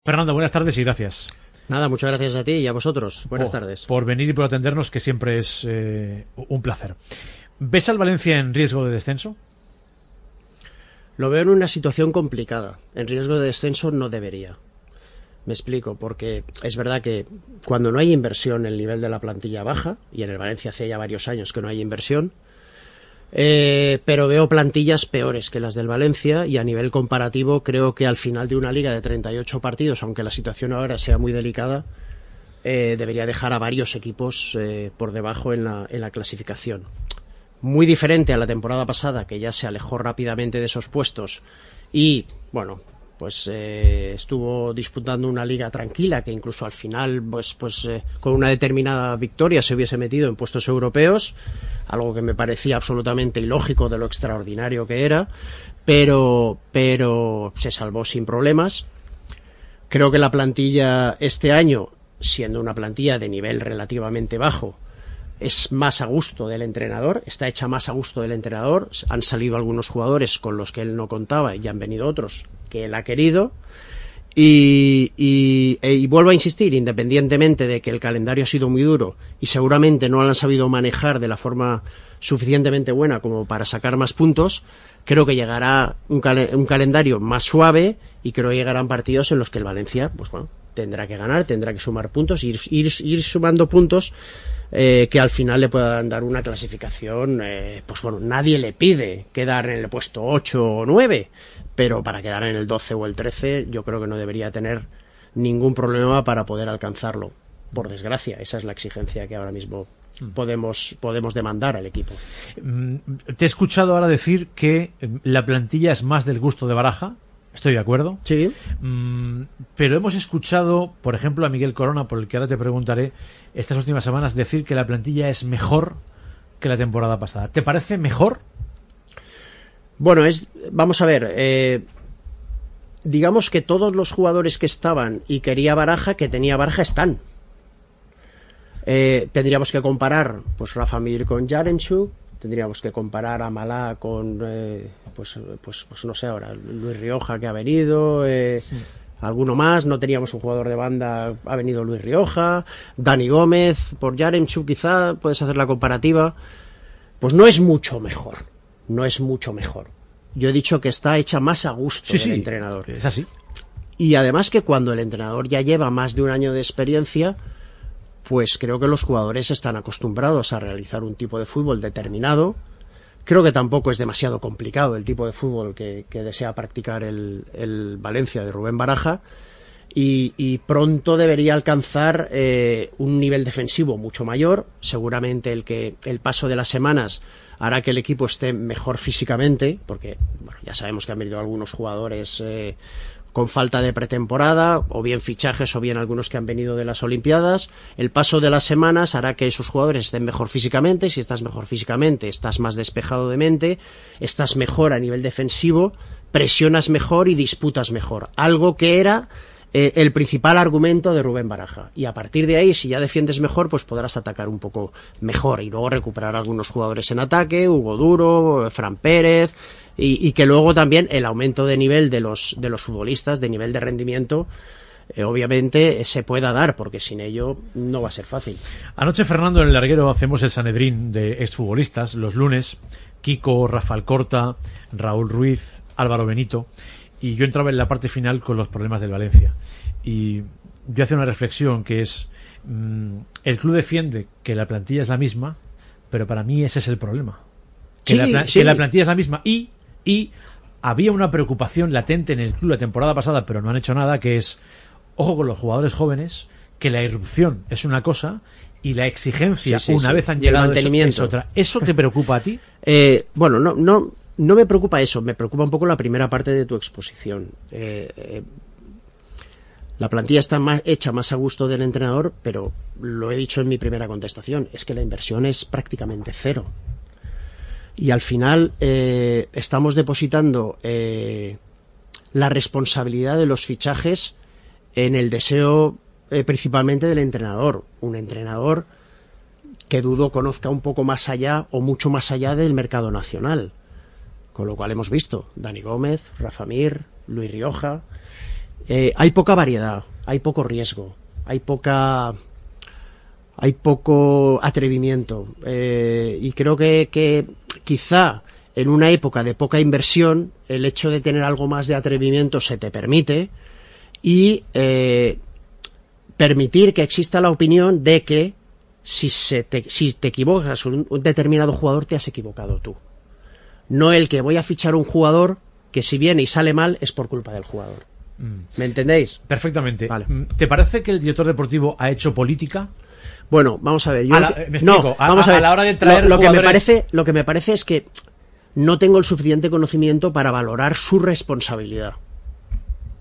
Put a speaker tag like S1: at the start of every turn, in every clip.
S1: Fernando, buenas tardes y gracias.
S2: Nada, muchas gracias a ti y a vosotros. Buenas tardes.
S1: Por venir y por atendernos, que siempre es un placer. ¿Ves al Valencia en riesgo de descenso?
S2: Lo veo en una situación complicada. En riesgo de descenso no debería. Me explico, porque es verdad que cuando no hay inversión el nivel de la plantilla baja, y en el Valencia hace ya varios años que no hay inversión, pero veo plantillas peores que las del Valencia, y a nivel comparativo creo que al final de una liga de 38 partidos, aunque la situación ahora sea muy delicada, debería dejar a varios equipos por debajo en la clasificación. Muy diferente a la temporada pasada, que ya se alejó rápidamente de esos puestos y, bueno, pues estuvo disputando una liga tranquila, que incluso al final con una determinada victoria se hubiese metido en puestos europeos, algo que me parecía absolutamente ilógico de lo extraordinario que era, pero se salvó sin problemas. Creo que la plantilla este año, siendo una plantilla de nivel relativamente bajo, es más a gusto del entrenador, está hecha más a gusto del entrenador. Han salido algunos jugadores con los que él no contaba y han venido otros que él ha querido, y vuelvo a insistir, independientemente de que el calendario ha sido muy duro y seguramente no lo han sabido manejar de la forma suficientemente buena como para sacar más puntos, creo que llegará un calendario más suave, y creo que llegarán partidos en los que el Valencia, pues bueno, tendrá que ganar, tendrá que sumar puntos, ir sumando puntos que al final le puedan dar una clasificación. Pues bueno, nadie le pide quedar en el puesto 8 o 9, pero para quedar en el 12 o el 13 yo creo que no debería tener ningún problema para poder alcanzarlo. Por desgracia, esa es la exigencia que ahora mismo podemos demandar al equipo.
S1: Te he escuchado ahora decir que la plantilla es más del gusto de Baraja. Estoy de acuerdo.
S2: Sí.
S1: Pero hemos escuchado, por ejemplo, a Miguel Corona, por el que ahora te preguntaré, estas últimas semanas decir que la plantilla es mejor que la temporada pasada. ¿Te parece mejor?
S2: Bueno, vamos a ver. Digamos que todos los jugadores que estaban y que tenía Baraja están. Tendríamos que comparar pues Rafa Mir con Yaremchuk. Tendríamos que comparar a Malá con, pues no sé ahora, Luis Rioja, que ha venido, alguno más. No teníamos un jugador de banda, ha venido Luis Rioja, Dani Gómez, por Yaremchuk quizá puedes hacer la comparativa. Pues no es mucho mejor, Yo he dicho que está hecha más a gusto del entrenador.
S1: Es así.
S2: Y además que cuando el entrenador ya lleva más de un año de experiencia, pues creo que los jugadores están acostumbrados a realizar un tipo de fútbol determinado. Creo que tampoco es demasiado complicado el tipo de fútbol que desea practicar el Valencia de Rubén Baraja, y pronto debería alcanzar un nivel defensivo mucho mayor. Seguramente el paso de las semanas hará que el equipo esté mejor físicamente, porque bueno, ya sabemos que han venido algunos jugadores con falta de pretemporada, o bien fichajes, o bien algunos que han venido de las Olimpiadas. El paso de las semanas hará que esos jugadores estén mejor físicamente. Si estás mejor físicamente, estás más despejado de mente, estás mejor a nivel defensivo, presionas mejor y disputas mejor. Algo que era el principal argumento de Rubén Baraja. Y a partir de ahí, si ya defiendes mejor, pues podrás atacar un poco mejor y luego recuperar algunos jugadores en ataque, Hugo Duro, Fran Pérez, y que luego también el aumento de nivel de los futbolistas, de nivel de rendimiento, obviamente se pueda dar, porque sin ello no va a ser fácil.
S1: Anoche, Fernando, en el larguero hacemos el Sanedrín de exfutbolistas. Los lunes, Kiko, Rafael Corta, Raúl Ruiz, Álvaro Benito, y yo entraba en la parte final con los problemas del Valencia. Y yo hacía una reflexión que es, el club defiende que la plantilla es la misma, pero para mí ese es el problema. Que la plantilla es la misma, y había una preocupación latente en el club la temporada pasada, pero no han hecho nada, que es, ojo con los jugadores jóvenes, que la irrupción es una cosa y la exigencia, una vez han llegado, es otra. ¿Eso te preocupa a ti?
S2: Bueno, no me preocupa eso, me preocupa un poco la primera parte de tu exposición. La plantilla está hecha más a gusto del entrenador, pero lo he dicho en mi primera contestación, es que la inversión es prácticamente cero. Y al final estamos depositando la responsabilidad de los fichajes en el deseo principalmente del entrenador. Un entrenador que dudo conozca un poco más allá o mucho más allá del mercado nacional. Con lo cual hemos visto Dani Gómez, Rafa Mir, Luis Rioja, hay poca variedad, hay poco riesgo, hay poco atrevimiento, y creo que quizá en una época de poca inversión el hecho de tener algo más de atrevimiento se te permite, y permitir que exista la opinión de que si te equivocas un determinado jugador, te has equivocado tú. No el que voy a fichar un jugador que si viene y sale mal es por culpa del jugador. ¿Me entendéis?
S1: Perfectamente.
S2: Vale.
S1: ¿Te parece que el director deportivo ha hecho política?
S2: Bueno, vamos a ver.
S1: Me explico.
S2: Vamos a ver.
S1: A la hora de traer
S2: lo que
S1: jugadores...
S2: me parece es que no tengo el suficiente conocimiento para valorar su responsabilidad.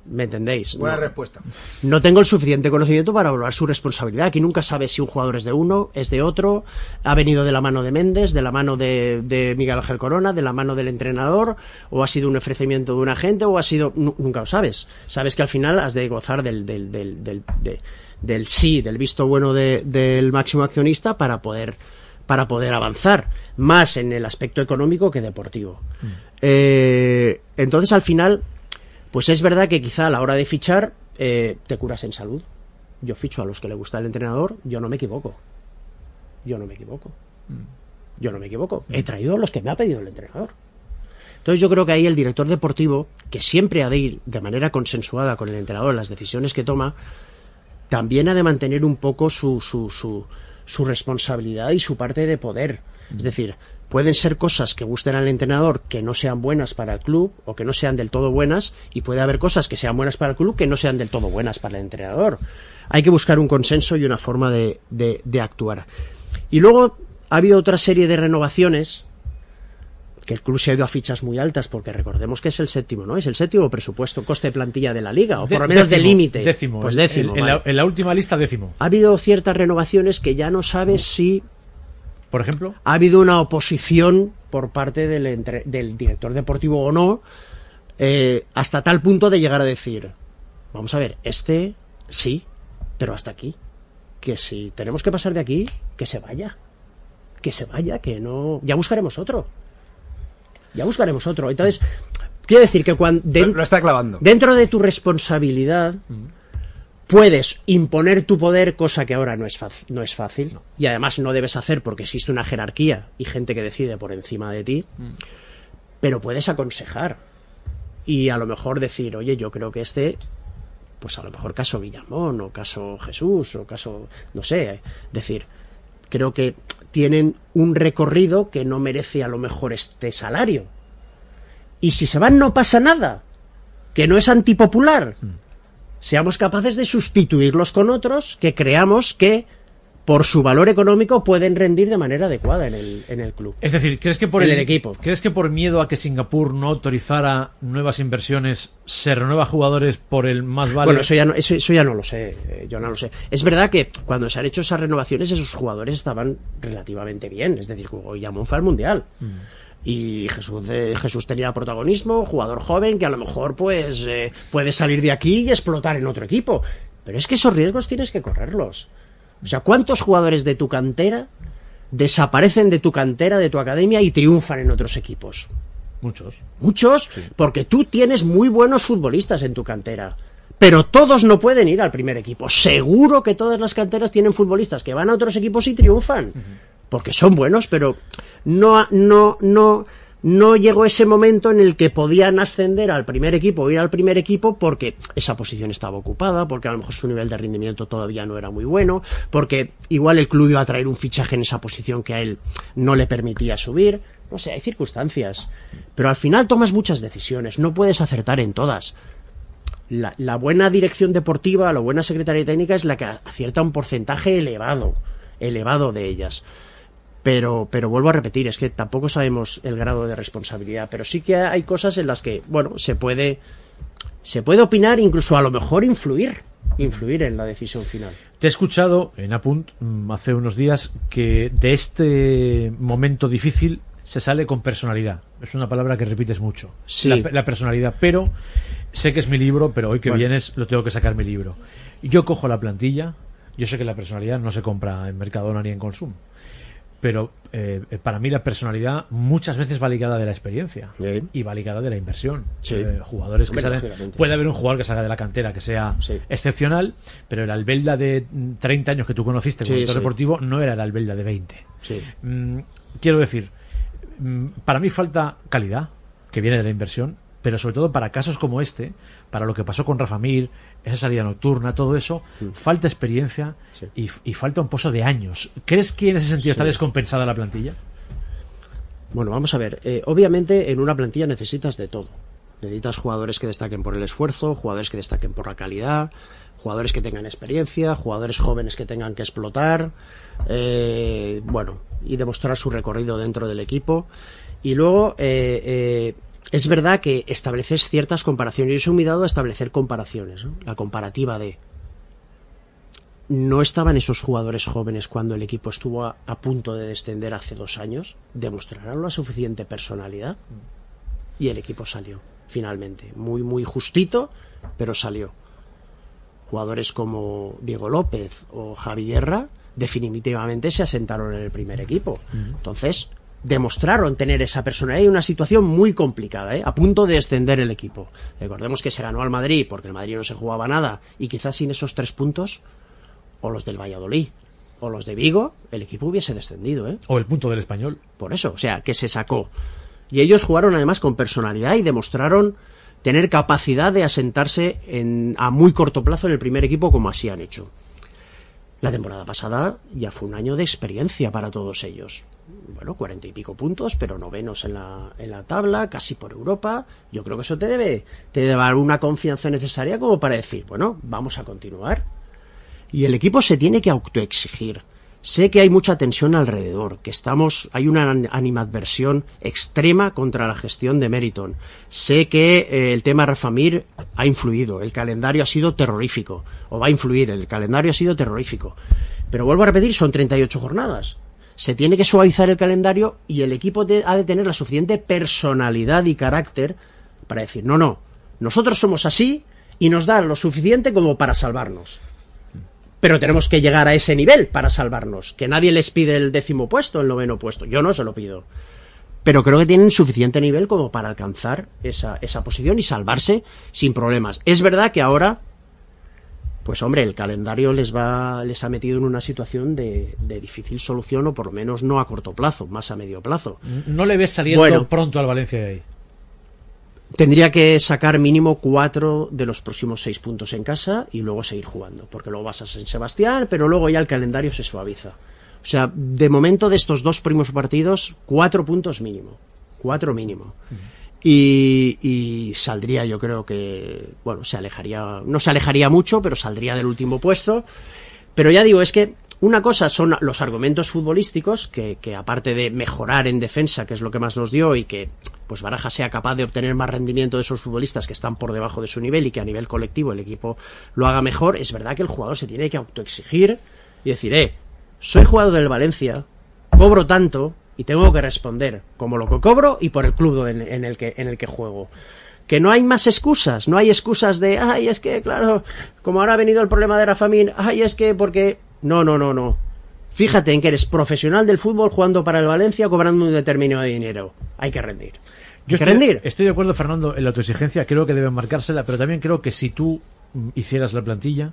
S2: ¿Me entendéis?
S3: Buena respuesta.
S2: No tengo el suficiente conocimiento para valorar su responsabilidad. Aquí nunca sabes si un jugador es de uno, es de otro, ha venido de la mano de Méndez, de la mano de Miguel Ángel Corona, de la mano del entrenador, o ha sido un ofrecimiento de un agente, o ha sido... Nunca lo sabes. Sabes que al final has de gozar del sí, del visto bueno del máximo accionista para poder avanzar, más en el aspecto económico que deportivo. Entonces, al final... Pues es verdad que quizá a la hora de fichar te curas en salud. Yo ficho a los que le gusta el entrenador, yo no me equivoco. He traído a los que me ha pedido el entrenador. Entonces yo creo que ahí el director deportivo, que siempre ha de ir de manera consensuada con el entrenador en las decisiones que toma, también ha de mantener un poco su responsabilidad y su parte de poder. Es decir, pueden ser cosas que gusten al entrenador que no sean buenas para el club o que no sean del todo buenas, y puede haber cosas que sean buenas para el club que no sean del todo buenas para el entrenador. Hay que buscar un consenso y una forma de actuar. Y luego ha habido otra serie de renovaciones que el club se ha ido a fichas muy altas, porque recordemos que es el séptimo, ¿no? Es el séptimo presupuesto, coste de plantilla de la liga, o por lo menos de límite.
S1: Décimo.
S2: Pues décimo.
S1: En la última lista, décimo.
S2: Ha habido ciertas renovaciones que ya no sabes si...
S1: Por ejemplo,
S2: ha habido una oposición por parte del director deportivo o no, hasta tal punto de llegar a decir, vamos a ver, sí, pero hasta aquí. Que si tenemos que pasar de aquí, que se vaya, que no... Ya buscaremos otro. Entonces, quiero decir que cuando...
S3: Lo está clavando.
S2: Dentro de tu responsabilidad... Puedes imponer tu poder, cosa que ahora no es fácil, y además no debes hacer porque existe una jerarquía y gente que decide por encima de ti, pero puedes aconsejar y a lo mejor decir, oye, yo creo que pues a lo mejor caso Villamón o caso Jesús o caso, no sé, decir, creo que tienen un recorrido que no merece a lo mejor este salario, y si se van no pasa nada, que no es antipopular. Seamos capaces de sustituirlos con otros que creamos que por su valor económico pueden rendir de manera adecuada en el club.
S1: Es decir, ¿crees que por
S2: el equipo?
S1: ¿Crees que por miedo a que Singapur no autorizara nuevas inversiones se renueva jugadores por el más vale?
S2: Bueno, eso ya no lo sé, yo no lo sé. Es verdad que cuando se han hecho esas renovaciones esos jugadores estaban relativamente bien, es decir, Guillamón fue al Mundial. Y Jesús tenía protagonismo, jugador joven que a lo mejor pues puede salir de aquí y explotar en otro equipo. Pero es que esos riesgos tienes que correrlos. O sea, ¿cuántos jugadores de tu cantera desaparecen de tu cantera, de tu academia y triunfan en otros equipos?
S1: Muchos,
S2: sí. Porque tú tienes muy buenos futbolistas en tu cantera. Pero todos no pueden ir al primer equipo. Seguro que todas las canteras tienen futbolistas que van a otros equipos y triunfan. Porque son buenos, pero no llegó ese momento en el que podían ascender al primer equipo o ir al primer equipo porque esa posición estaba ocupada, porque a lo mejor su nivel de rendimiento todavía no era muy bueno, porque igual el club iba a traer un fichaje en esa posición que a él no le permitía subir. No sé, hay circunstancias. Pero al final tomas muchas decisiones, no puedes acertar en todas. La buena dirección deportiva, la buena secretaría técnica es la que acierta un porcentaje elevado de ellas. Pero vuelvo a repetir, es que tampoco sabemos el grado de responsabilidad, pero sí que hay cosas en las que, bueno, se puede opinar, incluso a lo mejor influir en la decisión final.
S1: Te he escuchado en Apunt hace unos días que de este momento difícil se sale con personalidad. Es una palabra que repites mucho.
S2: Sí.
S1: La personalidad, pero sé que es mi libro, pero hoy que vienes lo tengo que sacar mi libro. Yo cojo la plantilla, yo sé que la personalidad no se compra en Mercadona ni en Consum. pero para mí la personalidad muchas veces va ligada de la experiencia y va ligada de la inversión. Jugadores que salen, puede haber un jugador que salga de la cantera que sea excepcional, pero el Albelda de 30 años que tú conociste como director deportivo no era el Albelda de 20. Quiero decir, para mí falta calidad, que viene de la inversión, pero sobre todo para casos como este, para lo que pasó con Rafa Mir, esa salida nocturna, todo eso, falta experiencia y falta un pozo de años. ¿Crees que en ese sentido está descompensada la plantilla?
S2: Bueno, vamos a ver. Obviamente en una plantilla necesitas de todo. Necesitas jugadores que destaquen por el esfuerzo, jugadores que destaquen por la calidad, jugadores que tengan experiencia, jugadores jóvenes que tengan que explotar, y demostrar su recorrido dentro del equipo. Y luego... es verdad que estableces ciertas comparaciones. Yo soy muy dado a establecer comparaciones, ¿no? La comparativa de... ¿No estaban esos jugadores jóvenes cuando el equipo estuvo a punto de descender hace 2 años? ¿Demostraron la suficiente personalidad? Y el equipo salió, finalmente. Muy, muy justito, pero salió. Jugadores como Diego López o Javi Guerra definitivamente se asentaron en el primer equipo. Entonces... demostraron tener esa personalidad y una situación muy complicada, a punto de descender el equipo. Recordemos que se ganó al Madrid porque el Madrid no se jugaba nada y quizás sin esos 3 puntos, o los del Valladolid o los de Vigo, el equipo hubiese descendido.
S1: O el punto del Español.
S2: Por eso, o sea, que se sacó. Y ellos jugaron además con personalidad y demostraron tener capacidad de asentarse a muy corto plazo en el primer equipo como así han hecho. La temporada pasada ya fue un año de experiencia para todos ellos. Bueno, 40 y pico puntos, pero novenos en la tabla, casi por Europa. Yo creo que eso te debe dar una confianza necesaria como para decir, bueno, vamos a continuar. Y el equipo se tiene que autoexigir. Sé que hay mucha tensión alrededor, que hay una animadversión extrema contra la gestión de Meriton. Sé que el tema Rafa Mir ha influido, el calendario ha sido terrorífico, o va a influir, el calendario ha sido terrorífico. Pero vuelvo a repetir, son 38 jornadas. Se tiene que suavizar el calendario y el equipo ha de tener la suficiente personalidad y carácter para decir, no, nosotros somos así y nos da lo suficiente como para salvarnos. Pero tenemos que llegar a ese nivel para salvarnos. Que nadie les pide el 10º puesto, el 9º puesto. Yo no se lo pido. Pero creo que tienen suficiente nivel como para alcanzar esa posición y salvarse sin problemas. Es verdad que ahora, pues hombre, el calendario les ha metido en una situación de difícil solución, o por lo menos no a corto plazo, más a medio plazo.
S1: ¿No le ves saliendo pronto al Valencia de ahí?
S2: Tendría que sacar mínimo 4 de los próximos 6 puntos en casa y luego seguir jugando, porque luego vas a San Sebastián, pero luego ya el calendario se suaviza. O sea, de momento de estos 2 primeros partidos, 4 puntos mínimo. 4 mínimo. Y saldría, yo creo que, bueno, no se alejaría mucho, pero saldría del último puesto. Pero ya digo, es que una cosa son los argumentos futbolísticos, que aparte de mejorar en defensa, que es lo que más nos dio, y que pues Baraja sea capaz de obtener más rendimiento de esos futbolistas que están por debajo de su nivel y que a nivel colectivo el equipo lo haga mejor. Es verdad que el jugador se tiene que autoexigir y decir, soy jugador del Valencia, cobro tanto y tengo que responder como lo que cobro y por el club en el que juego. Que no hay más excusas, no hay excusas de, es que, claro, como ahora ha venido el problema de Rafa Mir, es que porque... No. Fíjate en que eres profesional del fútbol jugando para el Valencia, cobrando un determinado dinero. Hay que rendir.
S1: Estoy de acuerdo, Fernando, en la autoexigencia. Creo que deben marcársela, pero también creo que si tú hicieras la plantilla,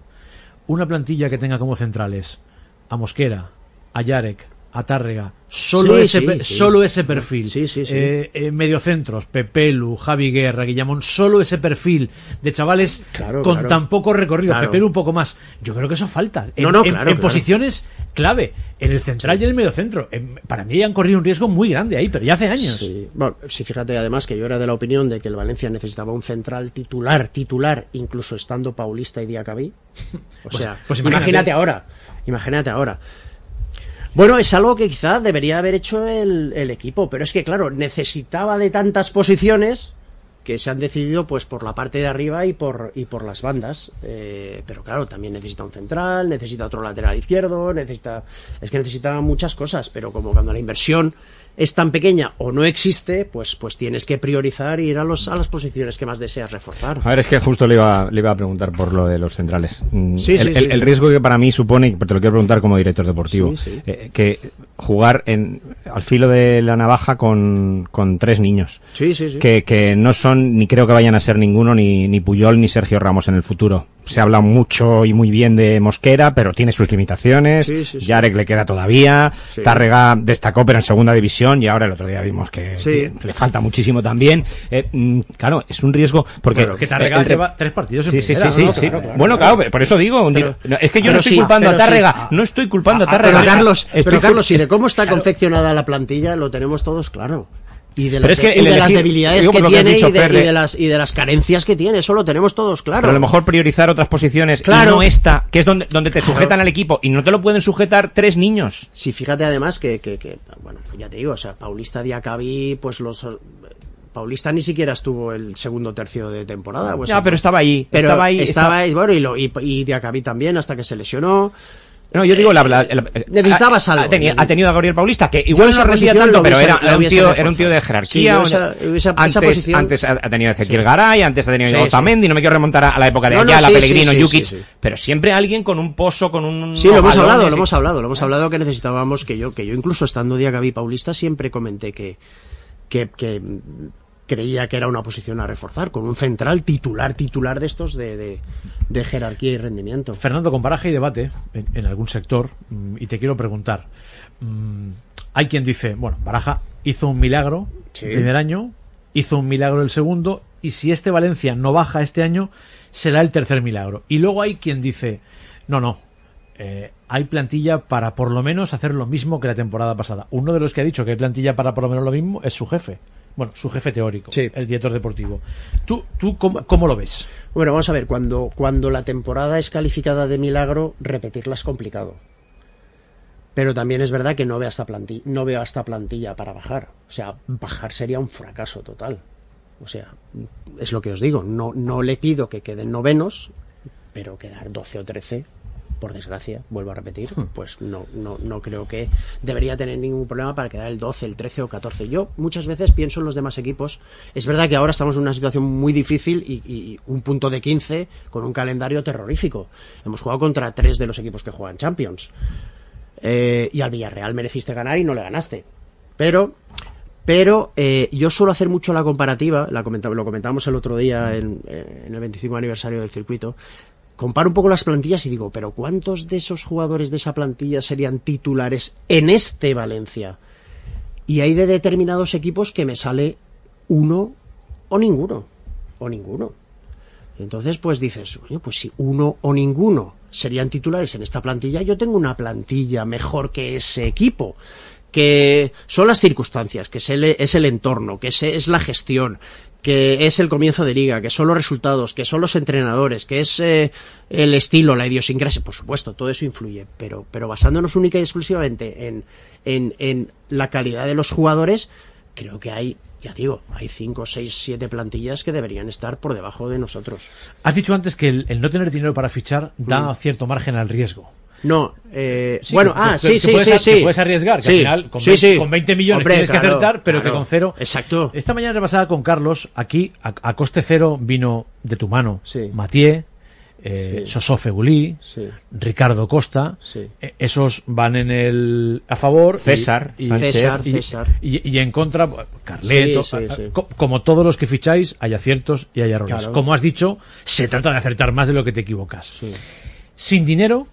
S1: una plantilla que tenga como centrales a Mosquera, a Yarek, a Tárrega, solo ese perfil. Mediocentros, Pepelu, Javi Guerra, Guillamón, solo ese perfil de chavales con tan poco recorrido. Pepelu un poco más. Yo creo que eso falta. En posiciones clave, en el central y en el mediocentro. Para mí han corrido un riesgo muy grande ahí, pero ya hace años.
S2: Sí. Bueno, sí, fíjate además que yo era de la opinión de que el Valencia necesitaba un central titular, incluso estando Paulista y Diacabí. O sea, imagínate ahora. Bueno, es algo que quizá debería haber hecho el equipo, pero es que, claro, necesitaba de tantas posiciones que se han decidido pues por la parte de arriba y por las bandas, pero claro, también necesita un central, necesita otro lateral izquierdo, necesita muchas cosas, pero como cuando la inversión es tan pequeña o no existe, pues tienes que priorizar y ir a las posiciones que más deseas reforzar.
S3: A ver, es que justo le iba a preguntar por lo de los centrales. El
S2: Sí.
S3: riesgo que para mí supone, y te lo quiero preguntar como director deportivo,
S2: Sí.
S3: Que jugar al filo de la navaja con 3 niños.
S2: Sí.
S3: Que no son, ni creo que vayan a ser ninguno, ni Puyol ni Sergio Ramos en el futuro. Se habla mucho y muy bien de Mosquera, pero tiene sus limitaciones.
S2: Sí.
S3: Yarek le queda todavía.
S2: Sí.
S3: Tárrega destacó, pero en segunda división, y ahora el otro día vimos que le falta muchísimo también. Claro, es un riesgo porque
S1: Claro, que Tárrega lleva 3 partidos en
S3: Sí.
S1: primera, ¿no? Claro.
S3: Bueno, claro, por eso digo, es que yo no estoy culpando a Tárrega, no estoy culpando a Tárrega.
S2: Pero Carlos, y de cómo está confeccionada la plantilla lo tenemos todos claro. Y de las debilidades que tiene y de las carencias que tiene, eso lo tenemos todos claro.
S3: Pero a lo mejor priorizar otras posiciones,
S2: claro,
S3: y no esta, que es donde te sujetan al equipo, y no te lo pueden sujetar 3 niños.
S2: Sí, fíjate además que bueno, ya te digo, o sea, Paulista, Diacabí, pues Paulista ni siquiera estuvo el segundo tercio de temporada. Pues,
S3: pero estaba ahí.
S2: Estaba ahí, bueno, y Diacabí también hasta que se lesionó.
S3: No, yo digo,
S2: necesitabas algo.
S3: Ha tenido a Gabriel Paulista, que igual no rendía tanto, pero era un tío de jerarquía.
S2: Sí,
S3: antes ha tenido a Ezequiel Garay, antes ha tenido a Otamendi, no me quiero remontar a la época de Ayala, Pellegrino, Jukic, pero siempre alguien con un poso, con un...
S2: Sí, lo hemos hablado que necesitábamos, que yo incluso estando Diacabí Paulista siempre comenté que creía que era una posición a reforzar, con un central titular de estos de jerarquía y rendimiento.
S1: Fernando, con baraja y debate en algún sector, y te quiero preguntar, hay quien dice, bueno, Baraja hizo un milagro el primer año, hizo un milagro el segundo, y si este Valencia no baja este año, será el tercer milagro. Y luego hay quien dice, no, hay plantilla para por lo menos hacer lo mismo que la temporada pasada. Uno de los que ha dicho que hay plantilla para por lo menos lo mismo es su jefe. Bueno, su jefe teórico, el director deportivo. ¿Tú cómo lo ves?
S2: Bueno, vamos a ver, cuando la temporada es calificada de milagro, repetirla es complicado. Pero también es verdad que no veo esta plantilla para bajar. O sea, bajar sería un fracaso total. O sea, es lo que os digo, no le pido que queden novenos, pero quedar 12 o 13... por desgracia, vuelvo a repetir, pues no creo que debería tener ningún problema para quedar el 12, el 13 o 14. Yo muchas veces pienso en los demás equipos. Es verdad que ahora estamos en una situación muy difícil y un punto de 15 con un calendario terrorífico. Hemos jugado contra 3 de los equipos que juegan Champions. Y al Villarreal mereciste ganar y no le ganaste. Pero yo suelo hacer mucho la comparativa, lo comentábamos el otro día en el 25 aniversario del circuito. Comparo un poco las plantillas y digo, pero ¿cuántos de esos jugadores de esa plantilla serían titulares en este Valencia? Y hay de determinados equipos que me sale uno o ninguno. Entonces, pues dices, oye, pues si uno o ninguno serían titulares en esta plantilla, yo tengo una plantilla mejor que ese equipo. Que son las circunstancias, que es el entorno, que es la gestión, que es el comienzo de liga, que son los resultados, que son los entrenadores, que es el estilo, la idiosincrasia. Por supuesto, todo eso influye, pero basándonos única y exclusivamente en la calidad de los jugadores, creo que hay 5, 6, 7 plantillas que deberían estar por debajo de nosotros.
S1: Has dicho antes que el no tener dinero para fichar da cierto margen al riesgo.
S2: No,
S1: sí. Te puedes arriesgar, que al final con 20 millones tienes que acertar, pero que con cero.
S2: Exacto.
S1: Esta mañana repasaba con Carlos, aquí a coste cero vino de tu mano Mathieu, Soso Fegulí, Ricardo Costa, esos van a favor,
S3: César,
S1: y en contra Carleto, como todos los que ficháis hay aciertos y hay errores. Claro. Como has dicho, se trata de acertar más de lo que te equivocas. Sin dinero,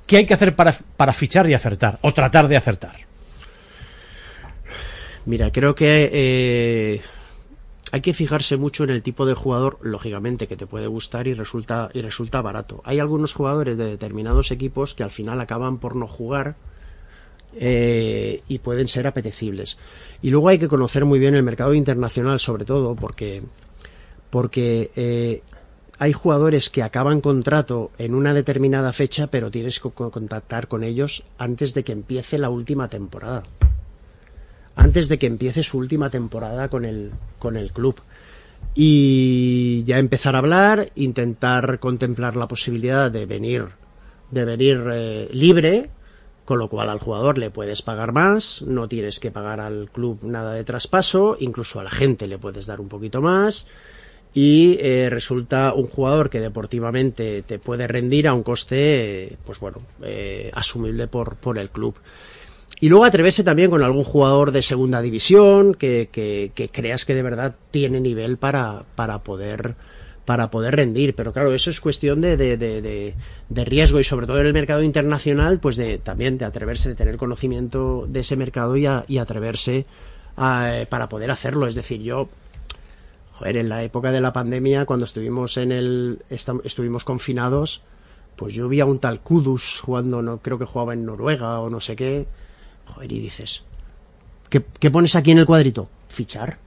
S1: ¿qué hay que hacer para fichar y acertar? O tratar de acertar.
S2: Mira, creo que hay que fijarse mucho en el tipo de jugador, lógicamente, que te puede gustar y resulta barato. Hay algunos jugadores de determinados equipos que al final acaban por no jugar y pueden ser apetecibles. Y luego hay que conocer muy bien el mercado internacional, sobre todo, porque hay jugadores que acaban contrato en una determinada fecha, pero tienes que contactar con ellos antes de que empiece la última temporada. Antes de que empiece su última temporada con el club. y ya empezar a hablar, intentar contemplar la posibilidad de venir libre, con lo cual al jugador le puedes pagar más, no tienes que pagar al club nada de traspaso, incluso a la gente le puedes dar un poquito más, y resulta un jugador que deportivamente te puede rendir a un coste asumible por el club. Y luego atreverse también con algún jugador de segunda división que creas que de verdad tiene nivel para poder rendir. Pero claro, eso es cuestión de riesgo, y sobre todo en el mercado internacional, pues también de atreverse, de tener conocimiento de ese mercado y atreverse para poder hacerlo. Es decir, en la época de la pandemia, cuando estuvimos confinados, pues yo vi a un tal Kudus jugando, no creo que jugaba en Noruega o no sé qué. Joder, y dices, ¿qué pones aquí en el cuadrito? Fichar.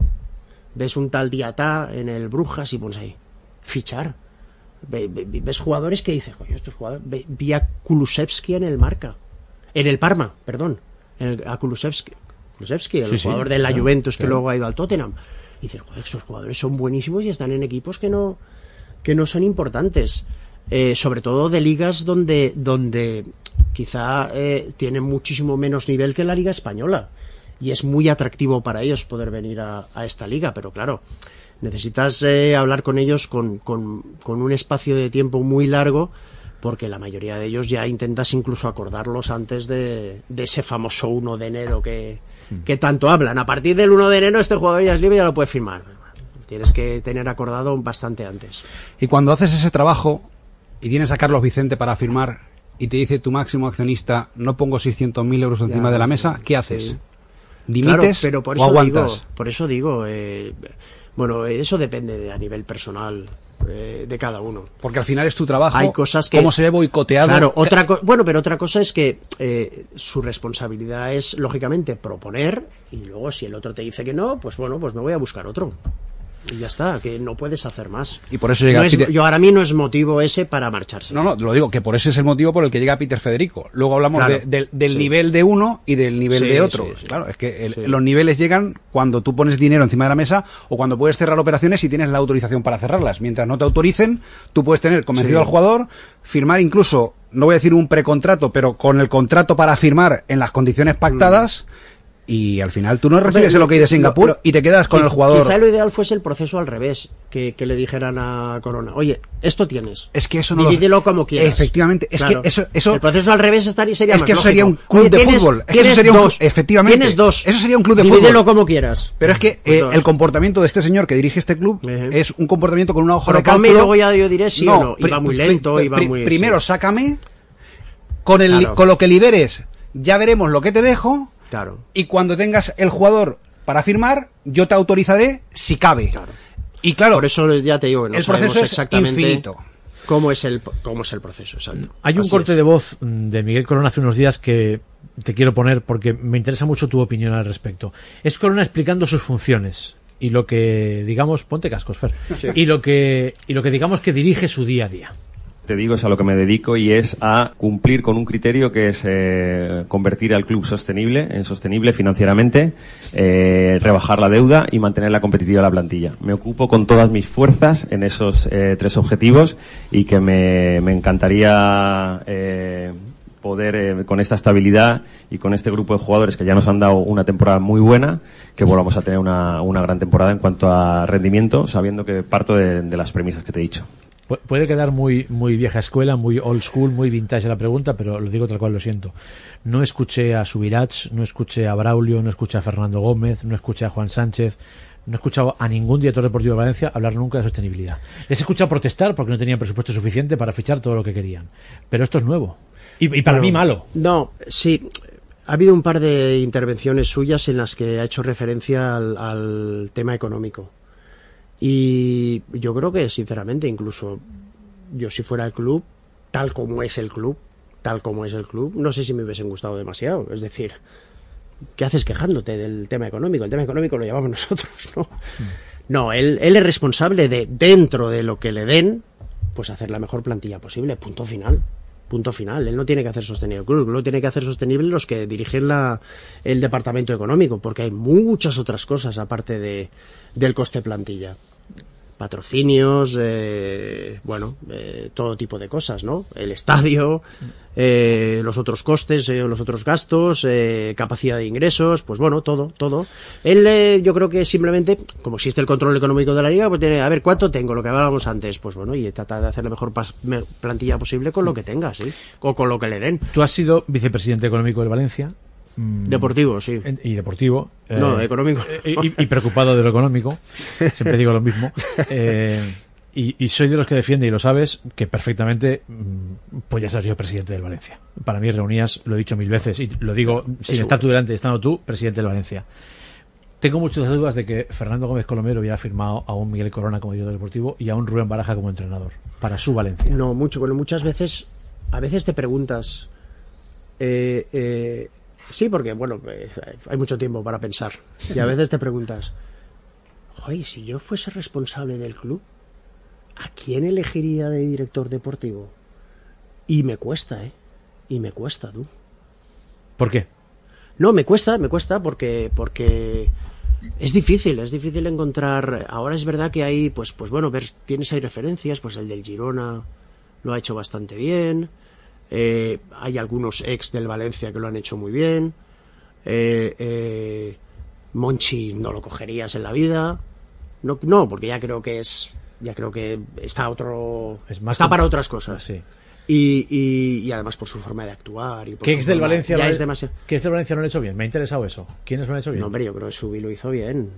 S2: Ves un tal Diatá en el Brujas y pones ahí, fichar. Ves jugadores que dices, coño, estos jugadores. Vi a Kulusevski en el Parma, perdón. A Kulusevski, el jugador de la Juventus, que luego ha ido al Tottenham. Y dices, joder, estos jugadores son buenísimos y están en equipos que no son importantes. Sobre todo de ligas donde quizá tienen muchísimo menos nivel que la Liga Española, y es muy atractivo para ellos poder venir a esta liga, pero claro, necesitas hablar con ellos con un espacio de tiempo muy largo, porque la mayoría de ellos ya intentas incluso acordarlos antes de ese famoso 1 de enero que tanto hablan. A partir del 1 de enero este jugador ya es libre y ya lo puede firmar. Tienes que tener acordado bastante antes.
S4: Y cuando haces ese trabajo y tienes a Carlos Vicente para firmar y te dice tu máximo accionista, no pongo 600.000 euros encima de la mesa, ¿qué haces?
S2: Sí.
S4: ¿Dimites,
S2: claro, pero
S4: o aguantas?
S2: Por eso digo, eso depende a nivel personal de cada uno.
S4: Porque al final es tu trabajo.
S2: Hay cosas que,
S4: cómo se ve boicoteado.
S2: Claro, pero otra cosa es que su responsabilidad es, lógicamente, proponer, y luego si el otro te dice que no, pues me voy a buscar otro. Y ya está, que no puedes hacer más.
S4: Y por eso llega
S2: yo ahora mí no es motivo ese para marcharse.
S4: No, lo digo, que por ese es el motivo por el que llega Peter Federico. Luego hablamos del nivel de uno y del nivel de otro. Sí. Claro, es que los niveles llegan cuando tú pones dinero encima de la mesa o cuando puedes cerrar operaciones y tienes la autorización para cerrarlas. Mientras no te autoricen, tú puedes tener convencido al jugador, firmar incluso, no voy a decir un precontrato, pero con el contrato para firmar en las condiciones pactadas. Y al final tú no recibes el OK de Singapur y te quedas con el jugador.
S2: Quizá lo ideal fuese el proceso al revés, que le dijeran a Corona, oye, esto tienes,
S4: es que eso no
S2: divídelo como quieras.
S4: Efectivamente, es que eso
S2: el proceso al revés sería
S4: es
S2: más
S4: que eso
S2: lógico.
S4: Sería un club de fútbol.
S2: Tienes
S4: sería
S2: dos,
S4: efectivamente.
S2: Tienes dos.
S4: Eso sería un club de fútbol.
S2: Divídelo como quieras.
S4: Pero es que el comportamiento de este señor que dirige este club es un comportamiento con una hoja de cálculo.
S2: Y luego ya yo diré sí o no. Iba muy lento, iba muy...
S4: Primero sácame, con lo que liberes ya veremos lo que te dejo.
S2: Claro.
S4: Y cuando tengas el jugador para firmar, yo te autorizaré si cabe.
S2: Claro.
S4: Y claro,
S2: por eso ya te digo que no
S4: el proceso es
S2: exactamente
S4: infinito.
S2: ¿Cómo es el proceso? Exacto.
S1: Hay un corte de voz de Miguel Corona hace unos días que te quiero poner porque me interesa mucho tu opinión al respecto. Es Corona explicando sus funciones y lo que digamos, ponte cascos, Fer, sí. y lo que digamos que dirige su día a día.
S5: Te digo, es a lo que me dedico y es a cumplir con un criterio que es convertir al club en sostenible financieramente, rebajar la deuda y mantener la competitividad de la plantilla. Me ocupo con todas mis fuerzas en esos 3 objetivos y que me encantaría poder con esta estabilidad y con este grupo de jugadores que ya nos han dado una temporada muy buena, que volvamos a tener una gran temporada en cuanto a rendimiento, sabiendo que parto de las premisas que te he dicho.
S1: Puede quedar muy vieja escuela, muy old school, muy vintage la pregunta, pero lo digo tal cual, lo siento. No escuché a Subirats, no escuché a Braulio, no escuché a Fernando Gómez, no escuché a Juan Sánchez, no he escuchado a ningún director deportivo de Valencia hablar nunca de sostenibilidad. Les he escuchado protestar porque no tenían presupuesto suficiente para fichar todo lo que querían. Pero esto es nuevo. Y para mí malo.
S2: No, sí. Ha habido un par de intervenciones suyas en las que ha hecho referencia al tema económico. Y yo creo que, sinceramente, incluso yo si fuera el club, tal como es el club, no sé si me hubiesen gustado demasiado. Es decir, ¿qué haces quejándote del tema económico? El tema económico lo llevamos nosotros, ¿no? No, él es responsable de, dentro de lo que le den, pues hacer la mejor plantilla posible, punto final. Él no tiene que hacer sostenible el club, lo tiene que hacer sostenible los que dirigen el departamento económico, porque hay muchas otras cosas aparte del coste plantilla. patrocinios, todo tipo de cosas, ¿no? El estadio, los otros costes, los otros gastos, capacidad de ingresos, pues bueno, todo. Él, yo creo que simplemente, como existe el control económico de la liga, pues tiene, a ver, ¿cuánto tengo? Lo que hablábamos antes, pues bueno, y trata de hacer la mejor plantilla posible con lo que tenga, ¿sí? O con lo que le den.
S1: Tú has sido vicepresidente económico del Valencia.
S2: Deportivo, sí.
S1: Y deportivo.
S2: No, económico.
S1: Y preocupado de lo económico. Siempre digo lo mismo. Y soy de los que defiende, y lo sabes, que perfectamente pues ya ser yo presidente del Valencia. Para mí reunías, lo he dicho 1000 veces, y lo digo sin estar tú delante, estando tú, presidente del Valencia. Tengo muchas dudas de que Fernando Gómez Colomero hubiera firmado a un Miguel Corona como director deportivo y a un Rubén Baraja como entrenador para su Valencia.
S2: No, mucho. Bueno, muchas veces, a veces te preguntas... sí, porque, bueno, hay mucho tiempo para pensar. Y a veces te preguntas, joder, si yo fuese responsable del club, ¿a quién elegiría de director deportivo? Y me cuesta, Y me cuesta, tú.
S1: ¿Por qué?
S2: No, me cuesta porque es difícil encontrar. Ahora es verdad que hay, pues bueno, tienes ahí referencias, pues el del Girona lo ha hecho bastante bien. Hay algunos ex del Valencia que lo han hecho muy bien. Monchi no lo cogerías en la vida. No, porque ya creo que está está para otras cosas.
S1: Sí.
S2: Y además por su forma de actuar y por
S1: ¿Qué ex del Valencia
S2: ya es demasiado.
S1: ¿Qué ex del Valencia no lo ha hecho bien? Me ha interesado eso. ¿Quiénes lo han hecho bien?
S2: No, hombre, yo creo que Subi lo hizo bien.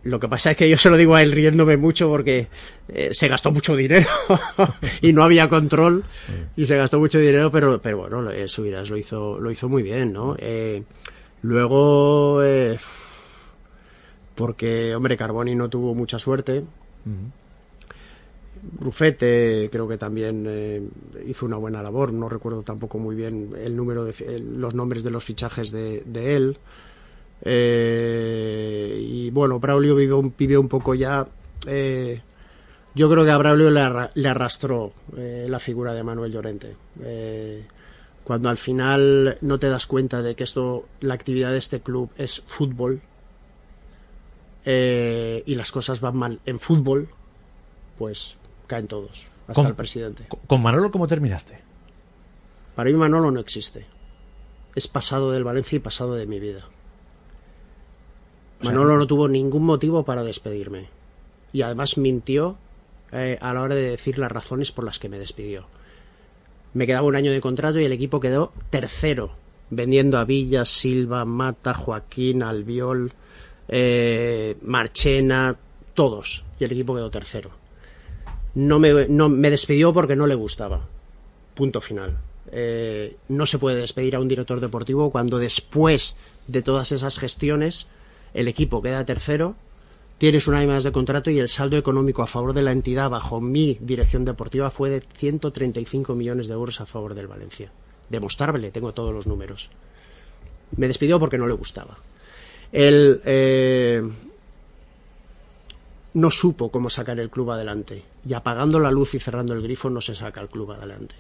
S2: Lo que pasa es que yo se lo digo a él riéndome mucho porque se gastó mucho dinero y no había control y se gastó mucho dinero, pero bueno, Subiras lo hizo muy bien, ¿no? Luego, porque, hombre, Carboni no tuvo mucha suerte. Rufete creo que también hizo una buena labor. No recuerdo tampoco muy bien los nombres de los fichajes de él. Y bueno, Braulio vivió un poco ya. Yo creo que a Braulio le arrastró la figura de Manuel Llorente. Cuando al final no te das cuenta de que la actividad de este club es fútbol, y las cosas van mal en fútbol, pues caen todos, hasta el presidente.
S1: ¿Con Manolo cómo terminaste?
S2: Para mí Manolo no existe. Es pasado del Valencia y pasado de mi vida. Manolo no tuvo ningún motivo para despedirme. Y además mintió a la hora de decir las razones por las que me despidió. Me quedaba un año de contrato y el equipo quedó tercero, vendiendo a Villa, Silva, Mata, Joaquín, Albiol, Marchena, todos. Y el equipo quedó tercero. No me despidió porque no le gustaba. Punto final. No se puede despedir a un director deportivo cuando después de todas esas gestiones el equipo queda tercero, tienes un año más de contrato y el saldo económico a favor de la entidad bajo mi dirección deportiva fue de 135 millones de euros a favor del Valencia. Demostrable, tengo todos los números. Me despidió porque no le gustaba. Él no supo cómo sacar el club adelante, y apagando la luz y cerrando el grifo no se saca el club adelante.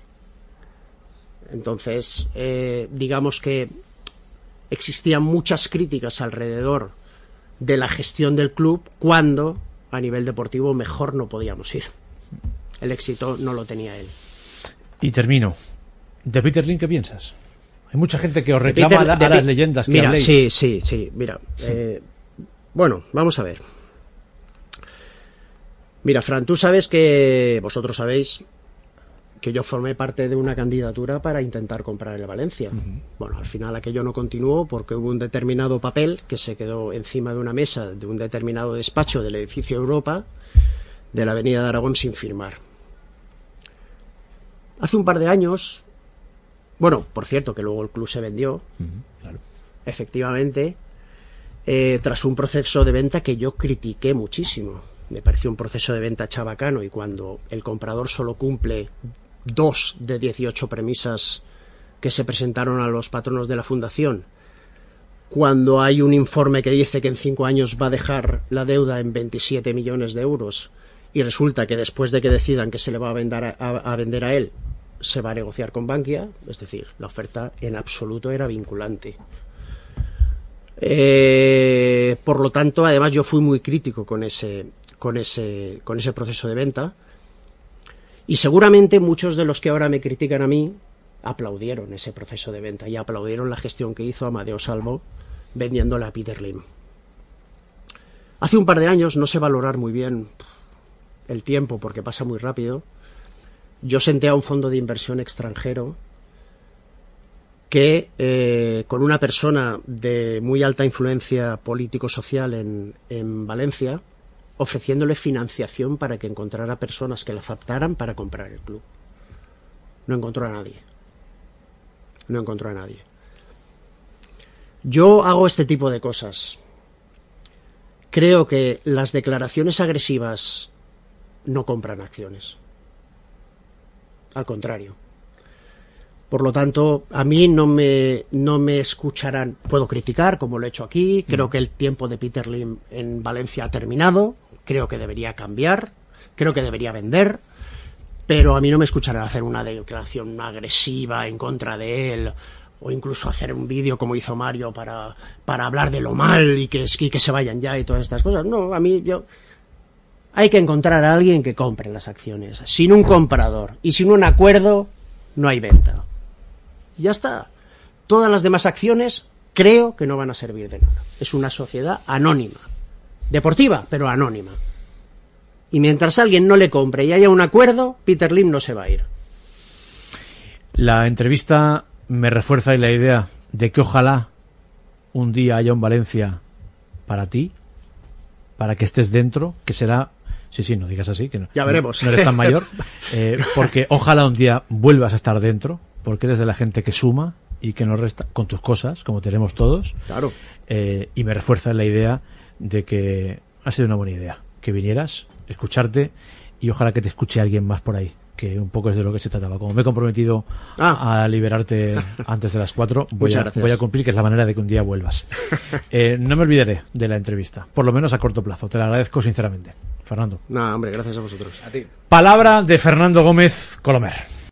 S2: Entonces, digamos que existían muchas críticas alrededor de la gestión del club cuando a nivel deportivo mejor no podíamos ir. El éxito no lo tenía él.
S1: Y termino. ¿De Peter Lim qué piensas? Hay mucha gente que os reclama a las leyendas que habléis.
S2: Sí. Mira, bueno, vamos a ver. Mira, Fran, vosotros sabéis que yo formé parte de una candidatura para intentar comprar el Valencia. Bueno, al final aquello no continuó porque hubo un determinado papel que se quedó encima de una mesa de un determinado despacho del edificio Europa de la Avenida de Aragón sin firmar. Hace un par de años, bueno, por cierto, que luego el club se vendió,
S1: claro.
S2: Efectivamente, tras un proceso de venta que yo critiqué muchísimo. Me pareció un proceso de venta chabacano, y cuando el comprador solo cumple 2 de 18 premisas que se presentaron a los patronos de la fundación, cuando hay un informe que dice que en 5 años va a dejar la deuda en 27 millones de euros y resulta que después de que decidan que se le va a vender a él, se va a negociar con Bankia, es decir, la oferta en absoluto era vinculante. Por lo tanto, además yo fui muy crítico con ese con ese proceso de venta. Y seguramente muchos de los que ahora me critican a mí aplaudieron ese proceso de venta y aplaudieron la gestión que hizo Amadeo Salvo vendiéndole a Peter Lim. Hace un par de años, no sé valorar muy bien el tiempo porque pasa muy rápido, yo senté a un fondo de inversión extranjero que con una persona de muy alta influencia político-social en Valencia, ofreciéndole financiación para que encontrara personas que la aceptaran para comprar el club. No encontró a nadie. Yo hago este tipo de cosas. Creo que las declaraciones agresivas no compran acciones. Al contrario. Por lo tanto, a mí no me escucharán. Puedo criticar, como lo he hecho aquí. Creo que el tiempo de Peter Lim en Valencia ha terminado. Creo que debería cambiar. Creo que debería vender. Pero a mí no me escucharán hacer una declaración agresiva en contra de él. O incluso hacer un vídeo como hizo Mario para hablar de lo mal y que se vayan ya y todas estas cosas. No, a mí hay que encontrar a alguien que compre las acciones. Sin un comprador y sin un acuerdo no hay venta. Ya está. Todas las demás acciones creo que no van a servir de nada. Es una sociedad anónima. Deportiva, pero anónima. Y mientras alguien no le compre y haya un acuerdo, Peter Lim no se va a ir.
S1: La entrevista me refuerza en la idea de que ojalá un día haya un Valencia para ti, para que estés dentro, que será... Sí, no digas así, que no,
S2: ya veremos.
S1: No eres tan mayor, porque ojalá un día vuelvas a estar dentro, porque eres de la gente que suma y que no resta con tus cosas, como tenemos todos.
S2: Claro.
S1: Y me refuerza en la idea de que ha sido una buena idea, que vinieras, escucharte y ojalá que te escuche alguien más por ahí, que un poco es de lo que se trataba. Como me he comprometido a liberarte antes de las 4, voy a cumplir, que es la manera de que un día vuelvas. No me olvidaré de la entrevista, por lo menos a corto plazo. Te la agradezco sinceramente, Fernando.
S2: No, hombre, gracias a vosotros.
S4: A ti.
S1: Palabra de Fernando Gómez Colomer.